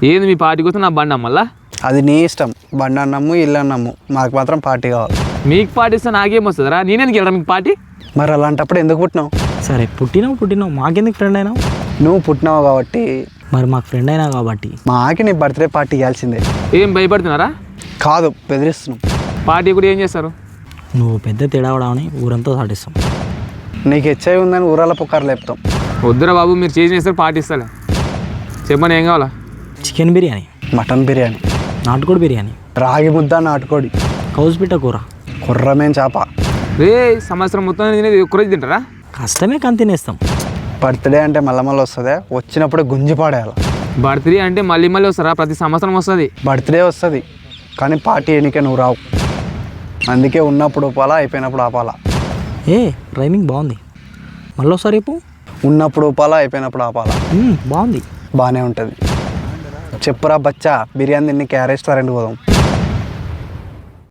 ఏంది మీ పార్టీ కోసం నా బండి మళ్ళా? అది నీ ఇష్టం, బండి అన్నము ఇల్లు అన్నము, మాకు మాత్రం పార్టీ కావాలి. మీకు పార్టీ ఇస్తే నాకేం వస్తుందిరా? నేనెందుకు వెళ్ళరా మీకు పార్టీ? మరి అలాంటప్పుడు ఎందుకు పుట్టినావు? సరే పుట్టినావు మాకెందుకు ఫ్రెండ్ అయినావు? నువ్వు పుట్టినావు కాబట్టి. మరి మాకు ఫ్రెండ్ అయినా కాబట్టి మాకి నీ బర్త్డే పార్టీ ఇవ్వాల్సిందే. ఏం భయపడుతున్నారా? కాదు, బెదిరిస్తున్నాం. పార్టీ కూడా ఏం చేస్తారు? నువ్వు పెద్ద తేడావడామని ఊరంతా సాటిస్తాం. నీకు హెచ్ఐ ఉందని ఊరాల పుకారు లేపుతాం. వద్దురా బాబు, మీరు చేస్తారు పార్టీ ఇస్తాలే. చెప్పని ఏం కావాలా? చికెన్ బిర్యానీ, మటన్ బిర్యానీ, నాటుకోడి బిర్యానీ, రాగి ముద్ద, నాటుకోడి, కౌసుపిట్ట కూర, కుర్రమేం చేప. రే సంవత్సరం మొత్తం తినేది ఒక్క రోజు తింటారా? కష్టమే కానీ తినేస్తాం. బర్త్డే అంటే మళ్ళీ వస్తుంది, వచ్చినప్పుడే గుంజి పాడేయాలి. బర్త్డే అంటే మళ్ళీ వస్తారా? ప్రతి సంవత్సరం వస్తుంది. బర్త్డే వస్తుంది కానీ పార్టీ ఎన్నికే నువ్వు రావు. అందుకే ఉన్నప్పుడు ఊపాలా, అయిపోయినప్పుడు ఆపాలా. ఏ రైమింగ్ బాగుంది, మళ్ళీ ఒకసారి రేపు. ఉన్నప్పుడు ఊపాలా, అయిపోయినప్పుడు ఆపాలా. బాగుంది. బాగానే ఉంటుంది. చెప్పురా బచ్చా, బిర్యానీ తిని రెస్టారెంట్ పోదాం.